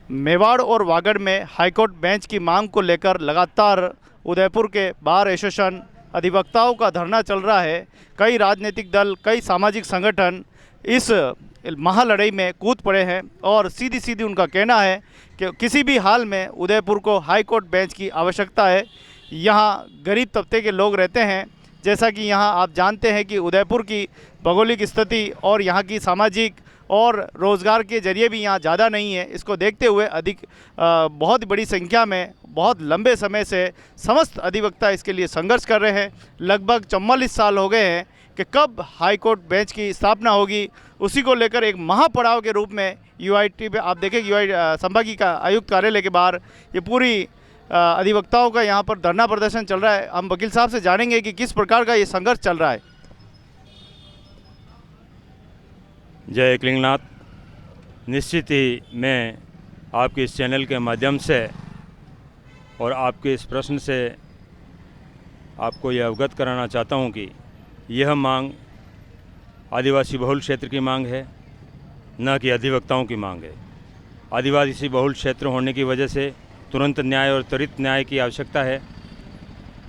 मेवाड़ और वागड़ में high court bench की मांग को लेकर लगातार उदयपुर के बार एसोसिएशन अधिवक्ताओं का धरना चल रहा है। कई राजनीतिक दल, कई सामाजिक संगठन इस महालड़ाई में कूद पड़े हैं और सीधी सीधी उनका कहना है कि किसी भी हाल में उदयपुर को हाईकोर्ट बेंच की आवश्यकता है। यहाँ गरीब तबके के लोग रहते हैं। जैसा कि यहाँ आप जानते हैं कि उदयपुर की भौगोलिक स्थिति और यहाँ की सामाजिक और रोज़गार के जरिए भी यहाँ ज़्यादा नहीं है। इसको देखते हुए बहुत बड़ी संख्या में बहुत लंबे समय से समस्त अधिवक्ता इसके लिए संघर्ष कर रहे हैं। लगभग 44 साल हो गए हैं कि कब हाई कोर्ट बेंच की स्थापना होगी। उसी को लेकर एक महापड़ाव के रूप में यूआईटी पे आप देखें, संभागीय का आयुक्त कार्यालय के बाहर ये पूरी अधिवक्ताओं का यहाँ पर धरना प्रदर्शन चल रहा है। हम वकील साहब से जानेंगे कि किस प्रकार का ये संघर्ष चल रहा है। जय एकलिंगनाथ। निश्चित ही मैं आपके इस चैनल के माध्यम से और आपके इस प्रश्न से आपको यह अवगत कराना चाहता हूं कि यह मांग आदिवासी बहुल क्षेत्र की मांग है, न कि अधिवक्ताओं की मांग है। आदिवासी बहुल क्षेत्र होने की वजह से तुरंत न्याय और त्वरित न्याय की आवश्यकता है।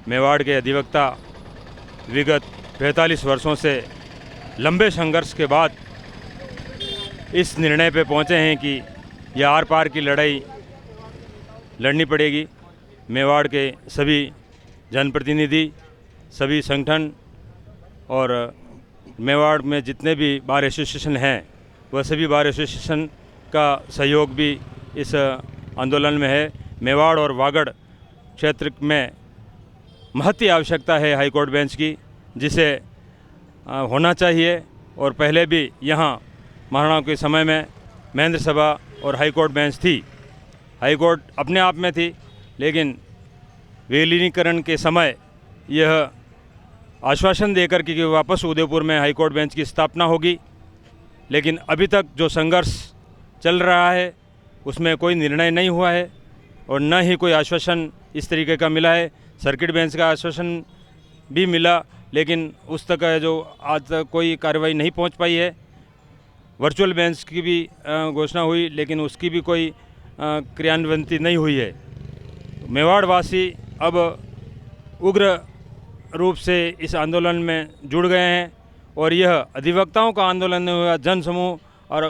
मेवाड़ के अधिवक्ता विगत 45 वर्षों से लंबे संघर्ष के बाद इस निर्णय पे पहुँचे हैं कि यह आर पार की लड़ाई लड़नी पड़ेगी। मेवाड़ के सभी जनप्रतिनिधि, सभी संगठन और मेवाड़ में जितने भी बार एसोसिएशन हैं वह सभी बार एसोसिएशन का सहयोग भी इस आंदोलन में है। मेवाड़ और वागड़ क्षेत्र में महती आवश्यकता है हाईकोर्ट बेंच की, जिसे होना चाहिए। और पहले भी यहाँ महाराणाओं के समय में महेंद्र सभा और हाईकोर्ट बेंच थी। हाईकोर्ट अपने आप में थी, लेकिन विलीनीकरण के समय यह आश्वासन देकर कि वापस उदयपुर में हाईकोर्ट बेंच की स्थापना होगी, लेकिन अभी तक जो संघर्ष चल रहा है उसमें कोई निर्णय नहीं हुआ है और न ही कोई आश्वासन इस तरीके का मिला है। सर्किट बेंच का आश्वासन भी मिला, लेकिन उस तक जो आज तक कोई कार्रवाई नहीं पहुंच पाई है। वर्चुअल बेंच की भी घोषणा हुई, लेकिन उसकी भी कोई क्रियान्वयन नहीं हुई है। मेवाड़वासी अब उग्र रूप से इस आंदोलन में जुड़ गए हैं और यह अधिवक्ताओं का आंदोलन नहीं हुआ, जन समूह और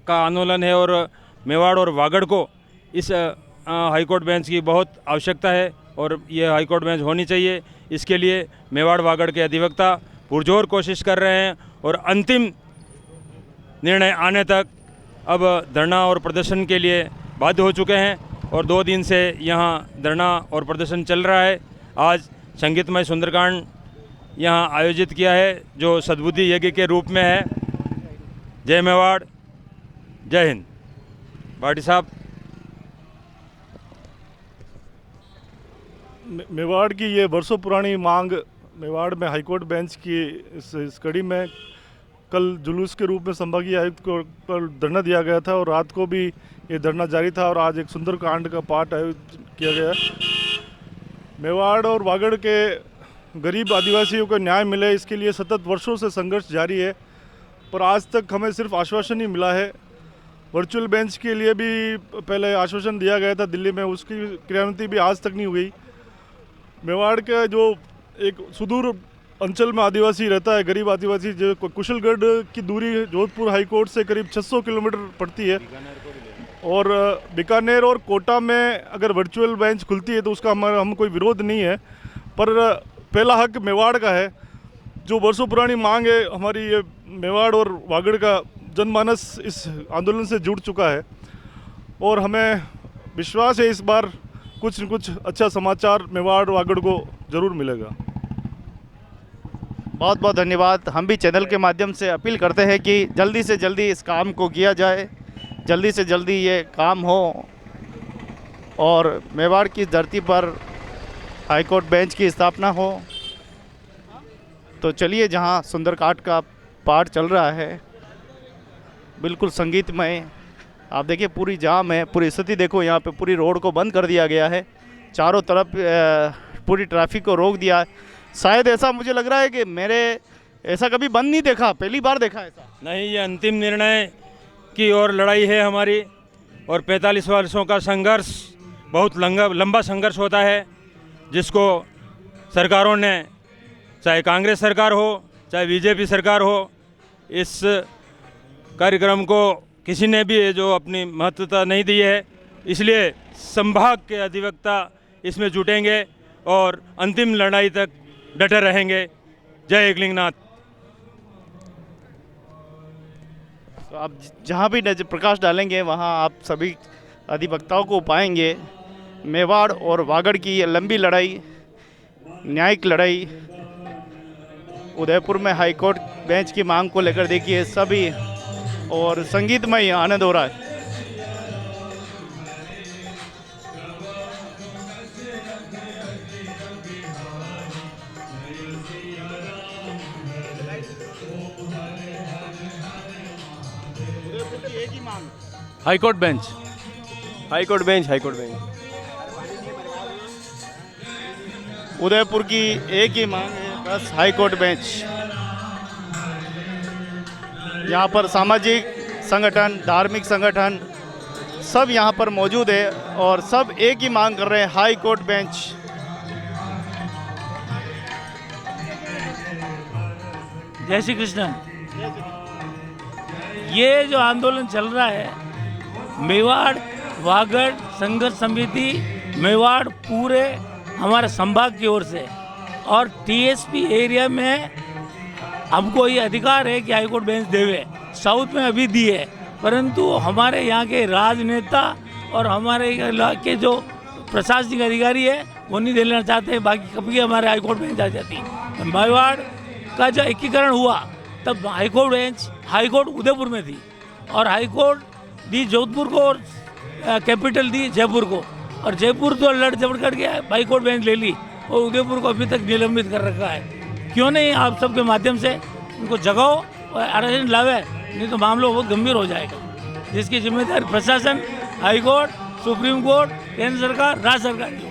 का आंदोलन है। और मेवाड़ और वागड़ को इस हाईकोर्ट बेंच की बहुत आवश्यकता है और यह हाईकोर्ट बेंच होनी चाहिए। इसके लिए मेवाड़ वागड़ के अधिवक्ता पुरजोर कोशिश कर रहे हैं और अंतिम निर्णय आने तक अब धरना और प्रदर्शन के लिए बाध्य हो चुके हैं और 2 दिन से यहाँ धरना और प्रदर्शन चल रहा है। आज संगीतमय सुंदरकांड यहाँ आयोजित किया है, जो सद्बुद्धि यज्ञ के रूप में है। जय मेवाड़, जय हिंद। भाटी साहब। मेवाड़ की ये वर्षों पुरानी मांग, मेवाड़ में हाईकोर्ट बेंच की इस कड़ी में कल जुलूस के रूप में संभागीय आयुक्त को पर धरना दिया गया था और रात को भी ये धरना जारी था और आज एक सुंदरकांड का पाठ आयोजित किया गया। मेवाड़ और वागड़ के गरीब आदिवासियों को न्याय मिले, इसके लिए सतत वर्षों से संघर्ष जारी है, पर आज तक हमें सिर्फ आश्वासन ही मिला है। वर्चुअल बेंच के लिए भी पहले आश्वासन दिया गया था दिल्ली में, उसकी क्रियान्वित भी आज तक नहीं हुई। मेवाड़ का जो एक सुदूर अंचल में आदिवासी रहता है, गरीब आदिवासी, जो कुशलगढ़ की दूरी जोधपुर हाईकोर्ट से करीब 600 किलोमीटर पड़ती है और बीकानेर और कोटा में अगर वर्चुअल बेंच खुलती है तो उसका हम कोई विरोध नहीं है, पर पहला हक मेवाड़ का है। जो वर्षों पुरानी मांग है हमारी, ये मेवाड़ और वागड़ का जनमानस इस आंदोलन से जुड़ चुका है और हमें विश्वास है इस बार कुछ न कुछ अच्छा समाचार मेवाड़ वागड़ को ज़रूर मिलेगा। बहुत बहुत धन्यवाद। हम भी चैनल के माध्यम से अपील करते हैं कि जल्दी से जल्दी इस काम को किया जाए, जल्दी से जल्दी ये काम हो और मेवाड़ की धरती पर हाईकोर्ट बेंच की स्थापना हो। तो चलिए, जहां सुंदरकांड का पाठ चल रहा है, बिल्कुल संगीतमय, आप देखिए पूरी जाम है, पूरी स्थिति देखो। यहाँ पे पूरी रोड को बंद कर दिया गया है, चारों तरफ पूरी ट्रैफिक को रोक दिया है। शायद ऐसा मुझे लग रहा है कि मेरे ऐसा कभी बंद नहीं देखा, पहली बार देखा ऐसा। नहीं, ये अंतिम निर्णय की ओर लड़ाई है हमारी। और 45 वर्षों का संघर्ष बहुत लंबा संघर्ष होता है, जिसको सरकारों ने, चाहे कांग्रेस सरकार हो चाहे बीजेपी सरकार हो, इस कार्यक्रम को किसी ने भी जो अपनी महत्वता नहीं दी है। इसलिए संभाग के अधिवक्ता इसमें जुटेंगे और अंतिम लड़ाई तक डटे रहेंगे। जय एकलिंगनाथ। तो आप जहाँ भी नजर प्रकाश डालेंगे वहाँ आप सभी अधिवक्ताओं को पाएंगे। मेवाड़ और वागड़ की ये लंबी लड़ाई, न्यायिक लड़ाई, उदयपुर में हाईकोर्ट बेंच की मांग को लेकर देखिए सभी, और संगीतमय आनंद हो रहा है। High court bench, high court bench, high court bench. Udaipur की एक ही मांग है, बस हाईकोर्ट बेंच। यहाँ पर सामाजिक संगठन, धार्मिक संगठन सब यहाँ पर मौजूद है और सब एक ही मांग कर रहे हैं, हाई कोर्ट बेंच। जय श्री कृष्ण। ये जो आंदोलन चल रहा है, मेवाड़ वागड़ संघर्ष समिति मेवाड़ पूरे हमारे संभाग की ओर से, और टीएसपी एरिया में हमको ये अधिकार है कि हाईकोर्ट बेंच देवे। साउथ में अभी दी है, परंतु हमारे यहाँ के राजनेता और हमारे इलाके जो प्रशासनिक अधिकारी है वो नहीं देना चाहते। बाकी कभी हमारे हाईकोर्ट बेंच आ जाती। मेवाड़ का जो एकीकरण हुआ तब हाईकोर्ट बेंच, हाईकोर्ट उदयपुर में थी, और हाईकोर्ट दी जोधपुर को और कैपिटल दी जयपुर को, और जयपुर तो लड़ झपड़ कर गया, हाईकोर्ट बेंच ले ली, और उदयपुर को अभी तक निलंबित कर रखा है। क्यों नहीं आप सबके माध्यम से उनको जगाओ और आरक्षण लावे, नहीं तो मामला बहुत गंभीर हो जाएगा, जिसकी जिम्मेदारी प्रशासन, हाईकोर्ट, सुप्रीम कोर्ट, केंद्र सरकार, राज्य सरकार की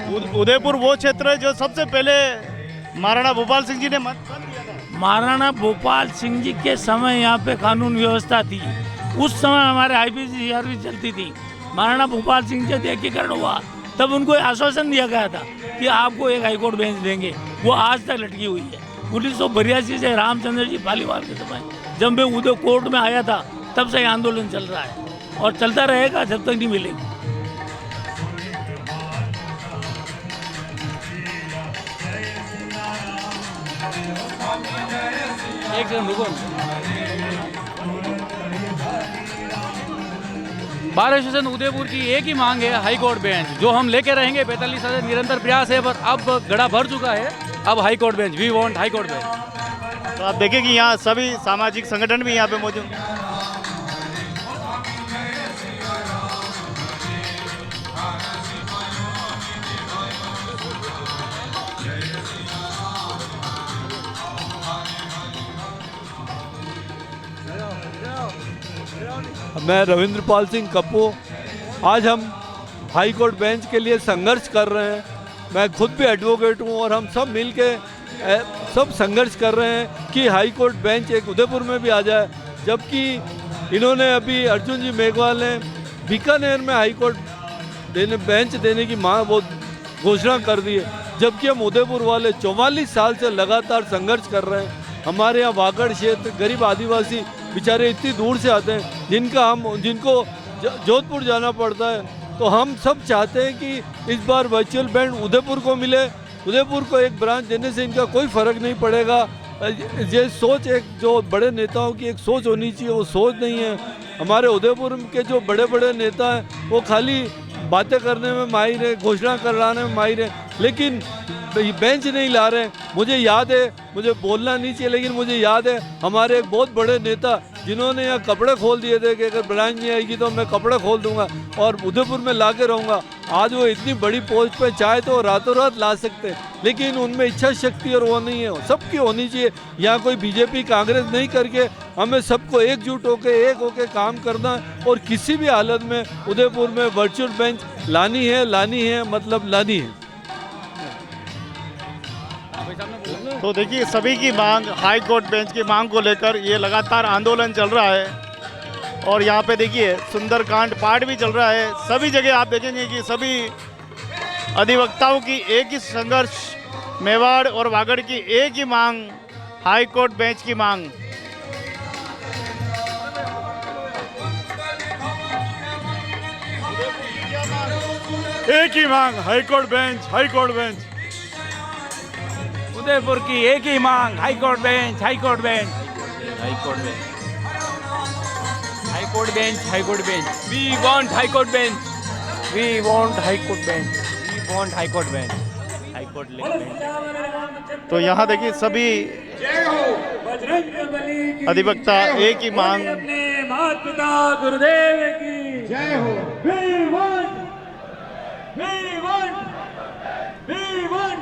होगी। उदयपुर वो क्षेत्र है जो सबसे पहले महाराणा भोपाल सिंह जी ने मत दिया था। महाराणा भोपाल सिंह जी के समय यहाँ पे कानून व्यवस्था थी, उस समय हमारे आईपीसी सर्विस चलती थी। महाराणा भोपाल सिंह जब एकीकरण हुआ तब उनको आश्वासन दिया गया था कि आपको एक हाईकोर्ट बेंच देंगे, वो आज तक लटकी हुई है। 1982 से रामचंद्र जी पालीवाल के समय जब मैं उदय कोर्ट में आया था तब से आंदोलन चल रहा है और चलता रहेगा जब तक नहीं मिलेगी। एक सेकंड रुको। 12 स्टेशन उदयपुर की एक ही मांग है, हाईकोर्ट बेंच, जो हम लेके रहेंगे। 45 साल से निरंतर प्रयास है, पर अब गड़ा भर चुका है। अब high court bench, we want high court bench. तो आप देखें कि यहाँ सभी सामाजिक संगठन भी यहाँ पे मौजूद हैं। मैं रविंद्र पाल सिंह कप्पू। आज हम हाई कोर्ट बेंच के लिए संघर्ष कर रहे हैं। मैं खुद भी एडवोकेट हूँ और हम सब मिल के सब संघर्ष कर रहे हैं कि हाई कोर्ट बेंच एक उदयपुर में भी आ जाए। जबकि इन्होंने अभी अर्जुन जी मेघवाल ने बीकानेर में हाई कोर्ट बेंच देने की मांग वो घोषणा कर दी है, जबकि हम उदयपुर वाले 44 साल से लगातार संघर्ष कर रहे हैं। हमारे यहाँ वागड़ क्षेत्र गरीब आदिवासी बेचारे इतनी दूर से आते हैं, जिनको जोधपुर जाना पड़ता है। तो हम सब चाहते हैं कि इस बार वर्चुअल बेंच उदयपुर को मिले। उदयपुर को एक ब्रांच देने से इनका कोई फ़र्क नहीं पड़ेगा। ये सोच एक जो बड़े नेताओं की एक सोच होनी चाहिए, वो सोच नहीं है। हमारे उदयपुर के जो बड़े बड़े नेता हैं वो खाली बातें करने में माहिर है, घोषणा कराने में माहिर है, लेकिन बेंच नहीं ला रहे। मुझे याद है, मुझे बोलना नहीं चाहिए लेकिन मुझे याद है हमारे एक बहुत बड़े नेता जिन्होंने यहाँ कपड़े खोल दिए थे कि अगर ब्रांच नहीं आएगी तो मैं कपड़े खोल दूंगा और उदयपुर में ला के रहूँगा। आज वो इतनी बड़ी पोस्ट पे चाहे तो रातों रात ला सकते हैं, लेकिन उनमें इच्छा शक्ति और वो नहीं है। सबकी होनी चाहिए। यहाँ कोई बीजेपी कांग्रेस नहीं करके हमें सबको एकजुट होकर काम करना है और किसी भी हालत में उदयपुर में वर्चुअल बेंच लानी है, मतलब लानी है। तो देखिए सभी की मांग, हाई कोर्ट बेंच की मांग को लेकर ये लगातार आंदोलन चल रहा है। और यहाँ पे देखिए सुंदरकांड पाठ भी चल रहा है। सभी जगह आप देखेंगे कि सभी अधिवक्ताओं की एक ही संघर्ष, मेवाड़ और वागड़ की एक ही मांग, हाई कोर्ट बेंच की मांग। एक ही मांग, high court bench, high court bench. Udaipur की एक ही मांग, high court bench, high court bench, high court bench, high court bench, high court bench. We want high court bench, we want high court bench, we want high court bench, high court bench. तो यहाँ देखिए सभी अधिवक्ता एक ही मांग। माता पिता गुरुदेव की जय हो। We want, we want, we want.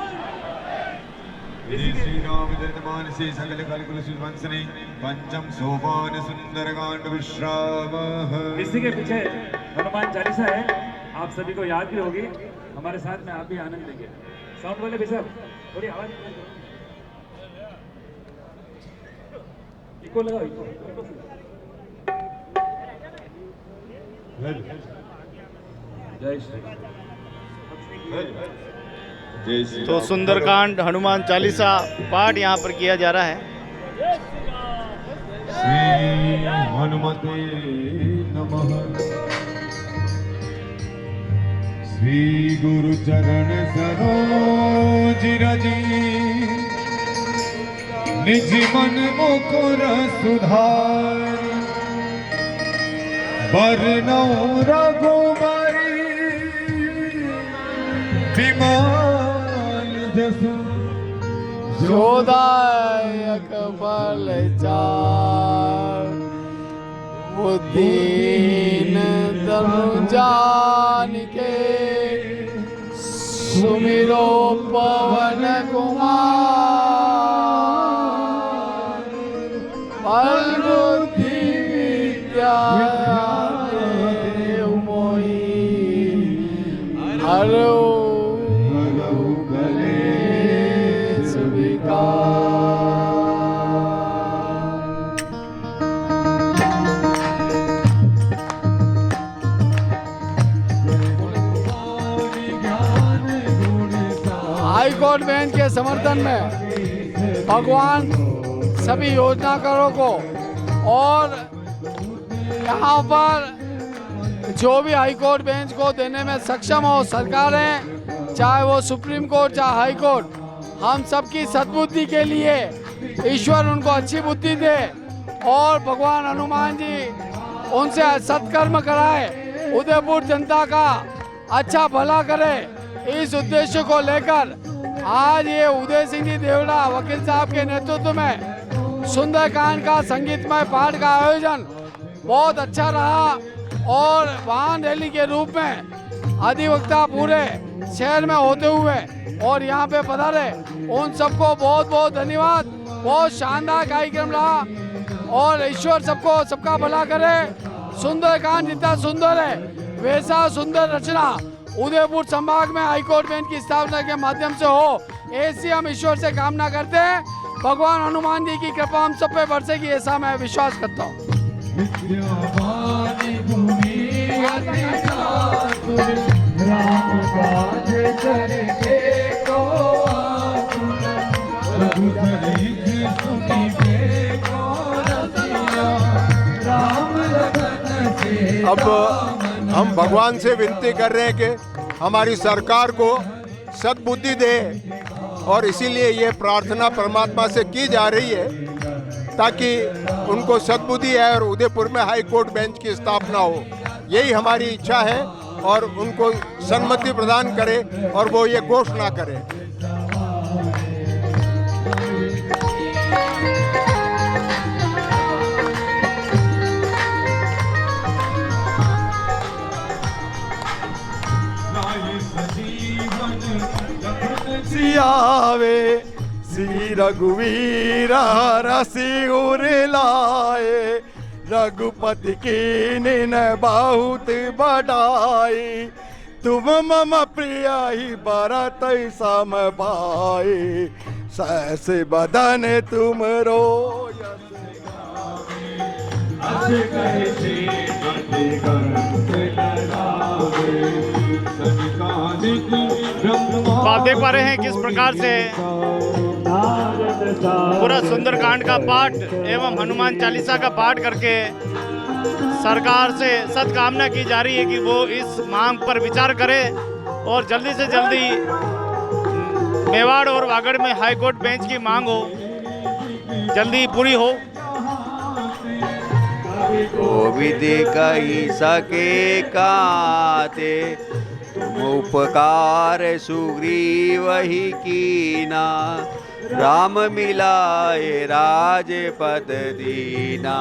Shri Ram जन्मानसे सकल कलकुल सुवंसने पंचम सोपान सुंदरकांड विश्राम। इसी के पीछे हनुमान चालीसा है, आप सभी को याद भी होगी। हमारे साथ में आप भी आनंद लेंगे। साउंड वाले भी साहब थोड़ी आवाज इको लगाओ, इको। जय श्री। तो सुंदरकांड हनुमान चालीसा पाठ यहाँ पर किया जा रहा है। श्री हनुमते नमः। श्री गुरु चरण सरोज रजी निज मन मुकुर सुधार। बरनौ रघुबरी विमान जसु जोदायक बल चार। बुद्धिहीन तनु जानिके सुमिरो पवन कुमार। बल बुद्धि विद्या देव मोहि। हरो कलेश विकार। हाई कोर्ट बेंच के समर्थन में भगवान सभी योजनाकारों को और यहाँ पर जो भी हाई कोर्ट बेंच को देने में सक्षम हो सरकारें, चाहे वो सुप्रीम कोर्ट चाहे हाई कोर्ट, हम सबकी सद्बुद्धि के लिए ईश्वर उनको अच्छी बुद्धि दे और भगवान हनुमान जी उनसे सत्कर्म कराए, उदयपुर जनता का अच्छा भला करे। इस उद्देश्य को लेकर आज ये उदय सिंह जी देवड़ा वकील साहब के नेतृत्व में सुंदरकांड का संगीतमय पाठ का आयोजन बहुत अच्छा रहा और वाहन रैली के रूप में अधिवक्ता पूरे शहर में होते हुए और यहाँ पे पधारे, उन सबको बहुत बहुत धन्यवाद। बहुत शानदार कार्यक्रम रहा और ईश्वर सबको सबका भला करे। सुंदरकांड जितना सुंदर है वैसा सुंदर रचना उदयपुर संभाग में हाईकोर्ट बेंच की स्थापना के माध्यम से हो, ऐसी हम ईश्वर से कामना करते हैं। भगवान हनुमान जी की कृपा हम सब पे बरसेगी ऐसा मैं विश्वास करता हूँ। अब हम भगवान से विनती कर रहे हैं कि हमारी सरकार को सद्बुद्धि दे और इसीलिए ये प्रार्थना परमात्मा से की जा रही है ताकि उनको सद्बुद्धि है और उदयपुर में हाई कोर्ट बेंच की स्थापना हो। यही हमारी इच्छा है और उनको सम्मति प्रदान करे और वो ये घोषणा करे। सियावे श्री रघुवीर रसिउर लाए। रघुपति की निन बहुत बढ़ाई। तुम मम प्रिय ही भरत सम भाई। सहस बदन तुम रो तो आप देख पा रहे हैं किस प्रकार से पूरा सुंदरकांड का पाठ एवं हनुमान चालीसा का पाठ करके सरकार से सद्कामना की जा रही है कि वो इस मांग पर विचार करे और जल्दी से जल्दी मेवाड़ और वागड़ में हाईकोर्ट बेंच की मांग हो जल्दी पूरी हो। कोविद कही सके काते तुम उपकार सुग्रीव ही कीना राम मिलाए राजपद दीना।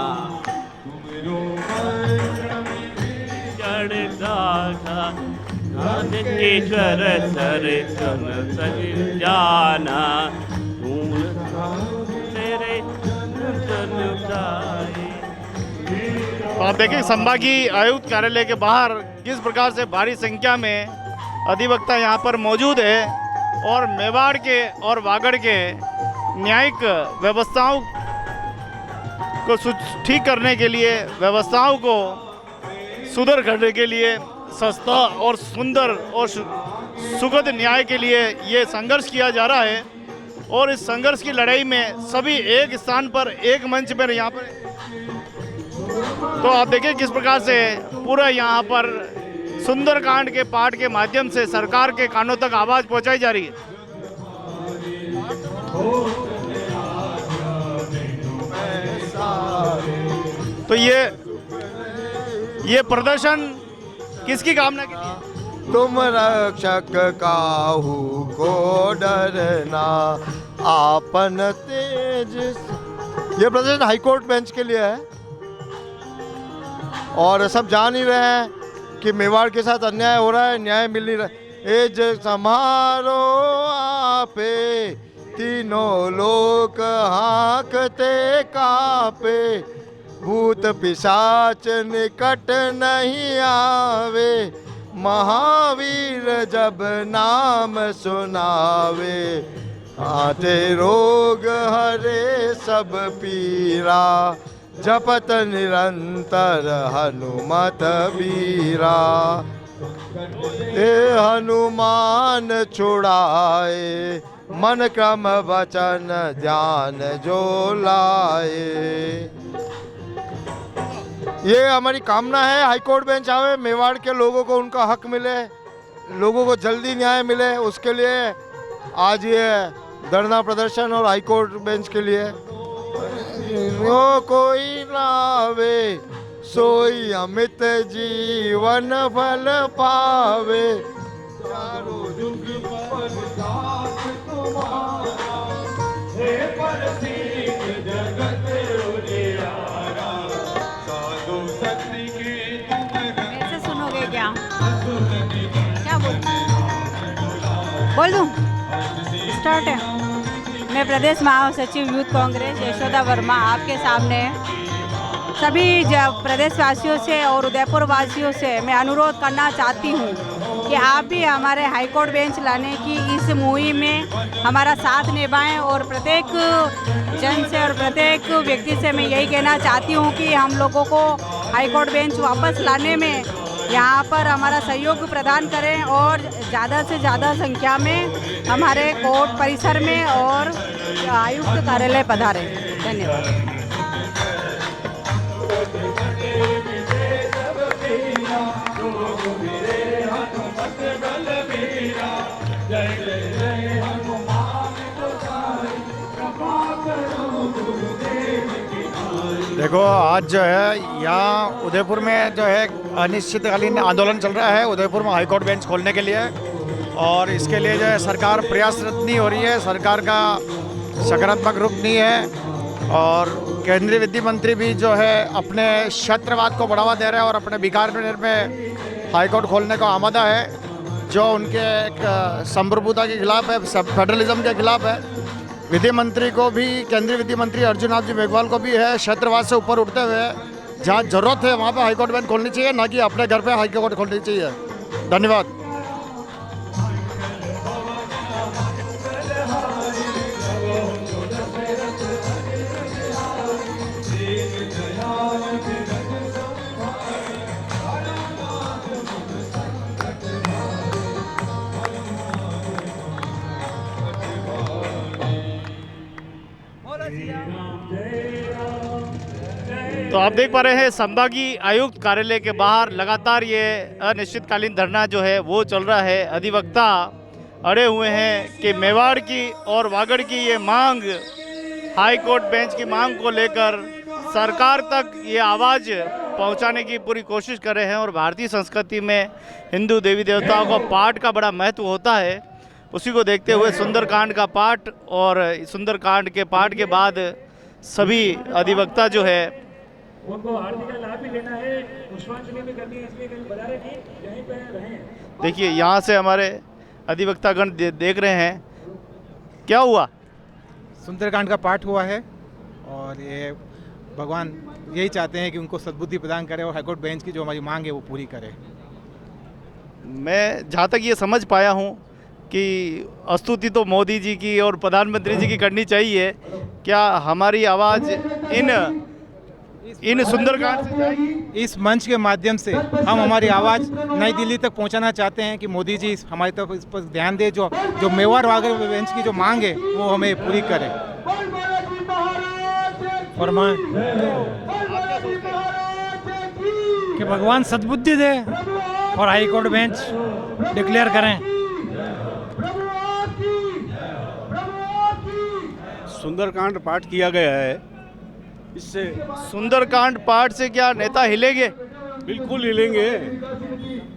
ईश्वर सर सन जाना तेरे आप देखें संभागीय आयुक्त कार्यालय के बाहर किस प्रकार से भारी संख्या में अधिवक्ता यहाँ पर मौजूद है और मेवाड़ के और वागड़ के न्यायिक व्यवस्थाओं को ठीक करने के लिए, व्यवस्थाओं को सुधर करने के लिए, सस्ता और सुंदर और सुखद न्याय के लिए ये संघर्ष किया जा रहा है। और इस संघर्ष की लड़ाई में सभी एक स्थान पर, एक मंच पर यहाँ पर, तो आप देखिए किस प्रकार से पूरा यहाँ पर सुंदरकांड के पाठ के माध्यम से सरकार के कानों तक आवाज पहुंचाई जा रही है। तो ये प्रदर्शन किसकी कामना के लिए? तुम रक्षक काहू को डरना आपन तेज। ये प्रदर्शन हाईकोर्ट बेंच के लिए है और सब जान ही रहे हैं कि मेवाड़ के साथ अन्याय हो रहा है, न्याय मिल नहीं रहा। एज समारो आपे तीनों लोक हाँकते कापे भूत पिशाच निकट नहीं आवे महावीर जब नाम सुनावे आते रोग हरे सब पीरा जपत निरंतर हनुमत बीरा। हे हनुमान छुड़ाए मन क्रम वचन ध्यान जो लाए। ये हमारी कामना है हाईकोर्ट बेंच आवे, मेवाड़ के लोगों को उनका हक मिले, लोगों को जल्दी न्याय मिले, उसके लिए आज ये धरना प्रदर्शन और हाईकोर्ट बेंच के लिए यो कोई नावे सोई अमित जीवन फल पावे चारों युग प्रसाद तुम्हारा हे परसिद्ध जगत उजियारा साधु शक्ति के तुम ऐसे सुनोगे क्या बोल दूं? स्टार्ट है। मैं प्रदेश महासचिव यूथ कांग्रेस यशोदा वर्मा आपके सामने सभी प्रदेशवासियों से और उदयपुर वासियों से मैं अनुरोध करना चाहती हूँ कि आप भी हमारे हाईकोर्ट बेंच लाने की इस मुहिम में हमारा साथ निभाएं और प्रत्येक जन से और प्रत्येक व्यक्ति से मैं यही कहना चाहती हूँ कि हम लोगों को हाईकोर्ट बेंच वापस लाने में यहाँ पर हमारा सहयोग प्रदान करें और ज़्यादा से ज़्यादा संख्या में हमारे कोर्ट परिसर में और आयुक्त कार्यालय पधारें। धन्यवाद। देखो आज जो है यहाँ उदयपुर में जो है अनिश्चितकालीन आंदोलन चल रहा है उदयपुर में हाईकोर्ट बेंच खोलने के लिए और इसके लिए जो है सरकार प्रयासरत नहीं हो रही है, सरकार का सकारात्मक रुख नहीं है और केंद्रीय विधि मंत्री भी जो है अपने क्षेत्रवाद को बढ़ावा दे रहे हैं और अपने बीकानेर में हाईकोर्ट खोलने को आमादा है जो उनके एक संप्रभुता के खिलाफ है, फेडरलिज्म के खिलाफ है। विधि मंत्री को भी, केंद्रीय विधि मंत्री अर्जुन राम जी मेघवाल को भी है क्षेत्रवाद से ऊपर उठते हुए जहाँ जरूरत है वहाँ पे हाईकोर्ट बेंच खोलनी चाहिए, ना कि अपने घर पे हाईकोर्ट खोलनी चाहिए। धन्यवाद। जय तो आप देख पा रहे हैं संभागीय आयुक्त कार्यालय के बाहर लगातार ये अनिश्चितकालीन धरना जो है वो चल रहा है। अधिवक्ता अड़े हुए हैं कि मेवाड़ की और वागड़ की ये मांग, हाई कोर्ट बेंच की मांग को लेकर सरकार तक ये आवाज़ पहुंचाने की पूरी कोशिश कर रहे हैं। और भारतीय संस्कृति में हिंदू देवी देवताओं का पाठ का बड़ा महत्व होता है, उसी को देखते हुए सुंदरकांड का पाठ, और सुंदरकांड के पाठ के बाद सभी अधिवक्ता जो है उनको आरती का लाभ भी लेना है, पुष्पांजलि भी करनी है, इसलिए कहीं बता रहे कि यहीं पे रहें। देखिए यहाँ से हमारे अधिवक्तागण देख रहे हैं। क्या हुआ? सुंदरकांड का पाठ हुआ है और ये भगवान यही चाहते हैं कि उनको सद्बुद्धि प्रदान करे और हाईकोर्ट बेंच की जो हमारी मांग है वो पूरी करे। मैं जहाँ तक ये समझ पाया हूँ कि स्तुति तो मोदी जी की और प्रधानमंत्री जी की करनी चाहिए, क्या हमारी आवाज़ इन सुंदरकांड से जाएगी? इस मंच के माध्यम से हम हमारी आवाज़ नई दिल्ली तक पहुंचाना चाहते हैं कि मोदी जी हमारी तरफ इस पर ध्यान दे, जो मेवाड़ वागड़ बेंच की जो मांग है वो हमें पूरी करे। फरमाएं कि भगवान सद्बुद्धि दे और हाई कोर्ट बेंच डिक्लेयर करें। सुंदरकांड पाठ किया गया है, इससे सुंदरकांड पाठ से क्या नेता हिलेंगे? बिल्कुल हिलेंगे,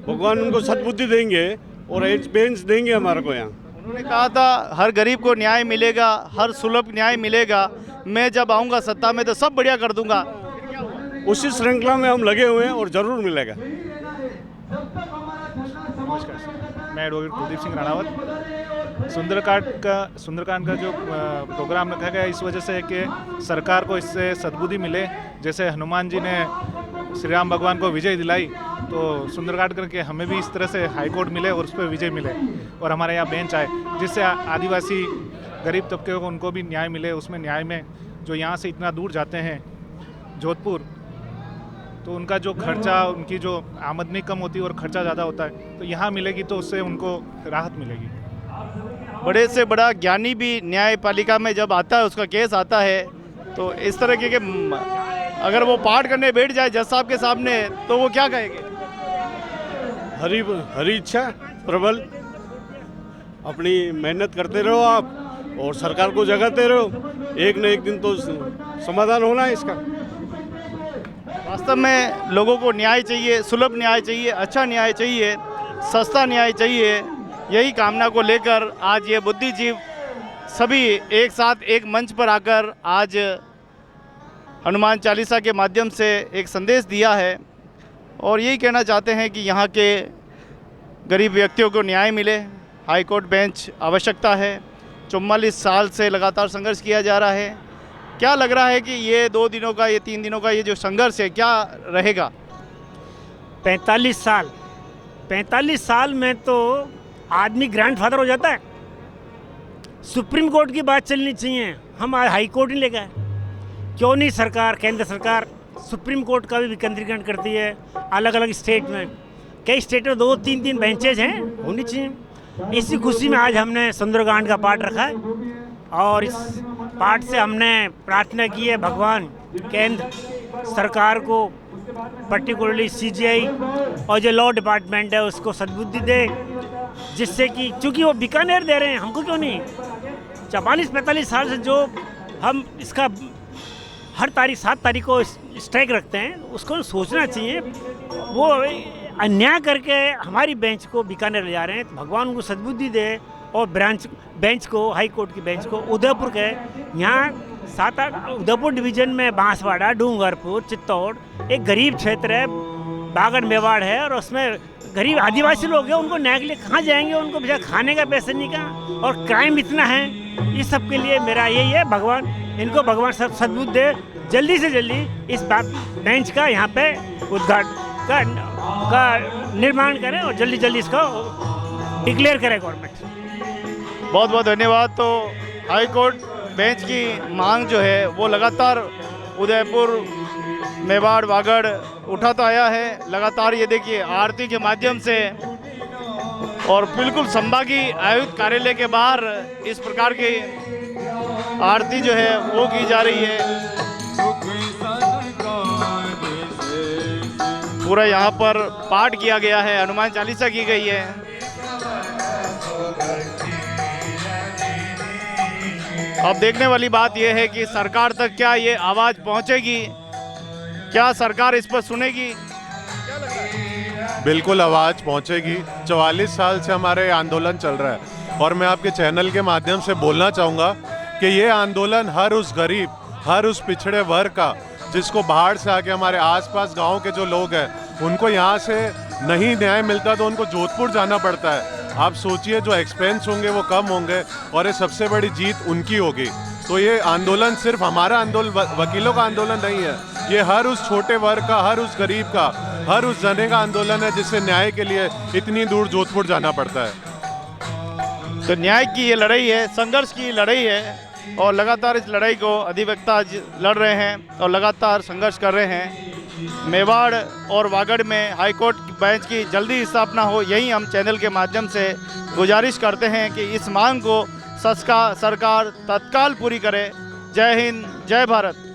भगवान उनको सद्बुद्धि देंगे और एज बेंच देंगे हमारे को यहाँ। उन्होंने कहा था हर गरीब को न्याय मिलेगा, हर सुलभ न्याय मिलेगा, मैं जब आऊँगा सत्ता में तो सब बढ़िया कर दूंगा। उसी श्रृंखला में हम लगे हुए हैं और ज़रूर मिलेगा। नमस्कार, मैं एडवोकेट कुलदीप सिंह राणावत। सुंदरकांड का जो प्रोग्राम रखा गया इस वजह से है कि सरकार को इससे सद्बुद्धि मिले। जैसे हनुमान जी ने श्री राम भगवान को विजय दिलाई, तो सुंदरकांड करके हमें भी इस तरह से हाई कोर्ट मिले और उस पर विजय मिले और हमारे यहाँ बेंच आए, जिससे आदिवासी गरीब तबके को उनको भी न्याय मिले। उसमें न्याय में जो यहाँ से इतना दूर जाते हैं जोधपुर, तो उनका जो खर्चा, उनकी जो आमदनी कम होती है और खर्चा ज़्यादा होता है, तो यहाँ मिलेगी तो उससे उनको राहत मिलेगी। बड़े से बड़ा ज्ञानी भी न्यायपालिका में जब आता है, उसका केस आता है, तो इस तरह के अगर वो पाठ करने बैठ जाए जज साहब के सामने तो वो क्या कहेंगे? हरी इच्छा प्रबल, अपनी मेहनत करते रहो आप और सरकार को जगाते रहो, एक न एक दिन तो समाधान होना है इसका। वास्तव में लोगों को न्याय चाहिए, सुलभ न्याय चाहिए, अच्छा न्याय चाहिए, सस्ता न्याय चाहिए। यही कामना को लेकर आज ये बुद्धिजीव सभी एक साथ एक मंच पर आकर आज हनुमान चालीसा के माध्यम से एक संदेश दिया है और यही कहना चाहते हैं कि यहाँ के गरीब व्यक्तियों को न्याय मिले। हाई कोर्ट बेंच आवश्यकता है। 44 साल से लगातार संघर्ष किया जा रहा है। क्या लग रहा है कि ये 2 दिनों का, ये 3 दिनों का ये जो संघर्ष है क्या रहेगा? 45 साल में तो आदमी ग्रैंडफादर हो जाता है। सुप्रीम कोर्ट की बात चलनी चाहिए, हम हाई कोर्ट ही ले गए। क्यों नहीं सरकार, केंद्र सरकार सुप्रीम कोर्ट का भी विकेंद्रीकरण करती है। अलग अलग स्टेट में, कई स्टेट में 2-3 बेंचेज हैं, होनी चाहिए। इसी खुशी में आज हमने सुंदरकांड का पाठ रखा है और इस पाठ से हमने प्रार्थना की है भगवान केंद्र सरकार को, पर्टिकुलरली सीजीआई और जो लॉ डिपार्टमेंट है उसको सद्बुद्धि दे, जिससे कि चूँकि वो बीकानेर दे रहे हैं, हमको क्यों नहीं। 44-45 साल से जो हम इसका हर तारीख 7 तारीख को स्ट्राइक रखते हैं, उसको सोचना चाहिए। वो अन्याय करके हमारी बेंच को बीकानेर ले जा रहे हैं, तो भगवान उनको सद्बुद्धि दे। और बेंच को, हाई कोर्ट की बेंच को उदयपुर के यहाँ 7-8 उदयपुर डिवीज़न में बांसवाड़ा, डूंगरपुर, चित्तौड़ एक गरीब क्षेत्र है, बागड़ मेवाड़ है और उसमें गरीब आदिवासी लोग हैं, उनको न्याय के लिए कहाँ जाएंगे? उनको बेचारा खाने का पैसा नहीं कहाँ, और क्राइम इतना है। इस सब के लिए मेरा यही है, भगवान इनको भगवान सब सद्बुद्धि दे, जल्दी से जल्दी इस बेंच का यहाँ पे उद्घाटन का निर्माण करें और जल्दी जल्दी इसको डिक्लेयर करें गवर्नमेंट। बहुत बहुत धन्यवाद। तो हाई कोर्ट बेंच की मांग जो है वो लगातार उदयपुर, मेवाड़, वागड़ उठाता आया है। लगातार ये देखिए आरती के माध्यम से और बिल्कुल संभागीय आयुक्त कार्यालय के बाहर इस प्रकार की आरती जो है वो की जा रही है। पूरा यहाँ पर पाठ किया गया है, हनुमान चालीसा की गई है। अब देखने वाली बात यह है कि सरकार तक क्या ये आवाज़ पहुँचेगी, क्या सरकार इस पर सुनेगी? बिल्कुल आवाज़ पहुंचेगी। 44 साल से हमारे आंदोलन चल रहा है और मैं आपके चैनल के माध्यम से बोलना चाहूँगा कि ये आंदोलन हर उस गरीब, हर उस पिछड़े वर्ग का, जिसको बाहर से आके हमारे आसपास गांव के जो लोग हैं उनको यहाँ से नहीं न्याय मिलता तो उनको जोधपुर जाना पड़ता है। आप सोचिए जो एक्सपेंस होंगे वो कम होंगे और ये सबसे बड़ी जीत उनकी होगी। तो ये आंदोलन सिर्फ हमारा आंदोलन, वकीलों का आंदोलन नहीं है, ये हर उस छोटे वर्ग का, हर उस गरीब का, हर उस जने का आंदोलन है जिससे न्याय के लिए इतनी दूर जोधपुर जाना पड़ता है। तो न्याय की ये लड़ाई है, संघर्ष की लड़ाई है और लगातार इस लड़ाई को अधिवक्ता लड़ रहे हैं और लगातार संघर्ष कर रहे हैं। मेवाड़ और वागड़ में हाईकोर्ट बेंच की जल्दी स्थापना हो, यही हम चैनल के माध्यम से गुजारिश करते हैं कि इस मांग को सरकार तत्काल पूरी करे। जय हिंद, जय भारत।